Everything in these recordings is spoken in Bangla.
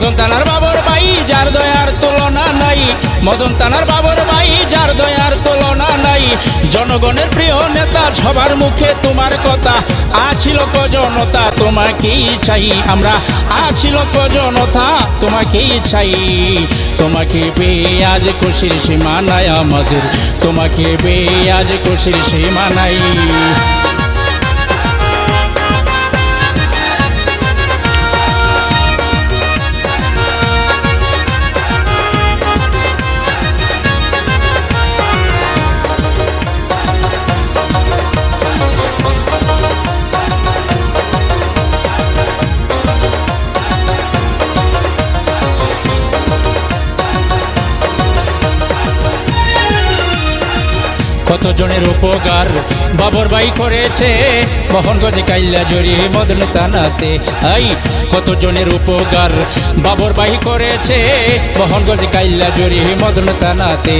মদন থানার বাবর ভাই যার দয়ার তুলনা নাই, মদন থানার বাবর ভাই যার দয়ার তুলনা নাই। জনগণের প্রিয় নেতা সবার মুখে তোমার কথা, আছি লক্ষ জনতা তোমাকেই চাই আমরা, আছি লক্ষ জনতা তোমাকেই চাই। তোমাকে পেয়ে আজ খুশির সীমা নাই আমাদের, তোমাকে পেয়ে আজ খুশির সীমা নাই। কত জনের উপকার বাবর ভাই করেছে, মোহনগঞ্জে কাইল্লা জড়ি মদন থানাতে। আই কত জনের উপকার বাবর ভাই করেছে, মোহনগঞ্জে কাইল্লা জড়ি মদন থানাতে।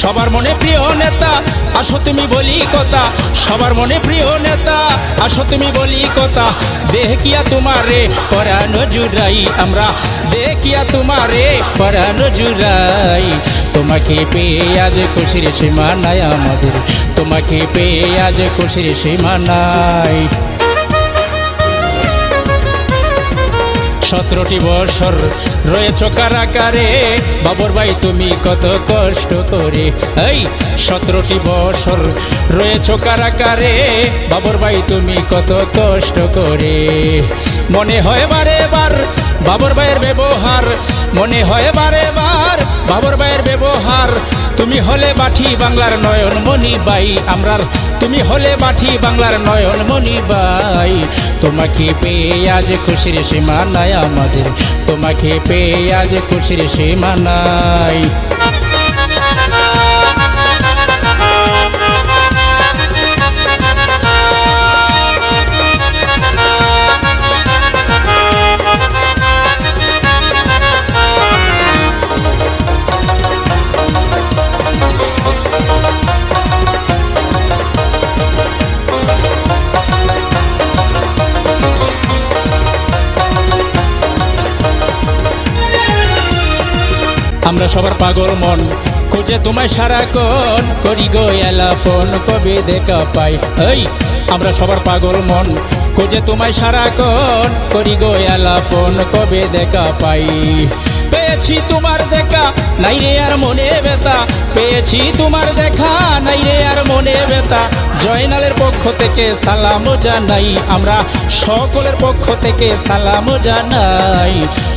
সবার মনে প্রিয় নেতা আসো তুমি বলি কথা, সবার মনে প্রিয় নেতা আসো তুমি বলি কথা। দেখিয়া তোমারে পরানো জুড়াই আমরা, দেখিয়া তোমারে পরানো জুড়াই। তোমাকে পেয়ে আজ খুশির সীমা নাই আমাদের, তোমাকে পেয়ে আজ খুশির সীমা নাই। 17টি বছর রয়েছ কারাগারে বাবর ভাই তুমি কত কষ্ট করে। এই 17টি বছর রয়েছ কারাগারে বাবর ভাই তুমি কত কষ্ট করে। মনে হয় বারে বার বাবর ভাইয়ের ব্যবহার, মনে হয় বারে বার বাবর ভাইয়ের ব্যবহার। তুমি হলে বাঠি বাংলার নয়নমণি বাই আমরার, তুমি হলে বাঠি বাংলার নয়নমণি বাই। তোমাকে পেয়ে আজ খুশির সীমা নাই আমাদের, তোমাকে পেয়ে আজ খুশির সীমা নাই। আমরা সবার পাগল মন খুঁজে তোমায় সারাক্ষণ, করি গো এলাপন কবে দেখা পাই। এই আমরা সবার পাগল মন খুঁজে তোমায় সারাক্ষণ, করি গো এলাপন কবে দেখা পাই। পেয়েছি তোমার দেখা নাই রে আর মনে ব্যথা, পেয়েছি তোমার দেখা নাই রে আর মনে ব্যথা। জয়নালের পক্ষ থেকে সালাম জানাই আমরা, সকলের পক্ষ থেকে সালাম জানাই।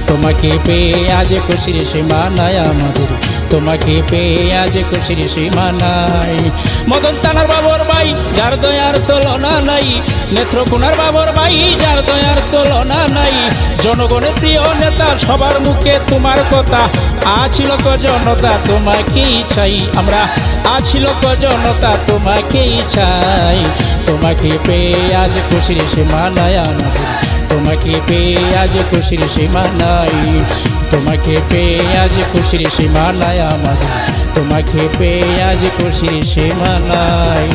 তোমাকে পেয়ে আজ খুশির সীমা নাই আমাদের, তোমাকে পেয়ে আজ খুশির সীমা নাই। মদন থানার বাবর ভাই যার দয়ার তুলনা নাই, নেত্রকোনার বাবর ভাই যার দয়ার তুলনা নাই। জনগণের প্রিয় নেতা সবার মুখে তোমার কথা, আছি লক্ষ জনতা তোমাকেই চাই আমরা, আছি লক্ষ জনতা তোমাকেই চাই। তোমাকে পেয়ে আজ খুশির সীমা নাই আমাদের, তোমাকে পেয়ে আজ খুশির সীমা নাই। তোমাকে পেয়ে আজ খুশির সীমা নাই আমাদের, তোমাকে পেয়ে আজ খুশির সীমা নাই।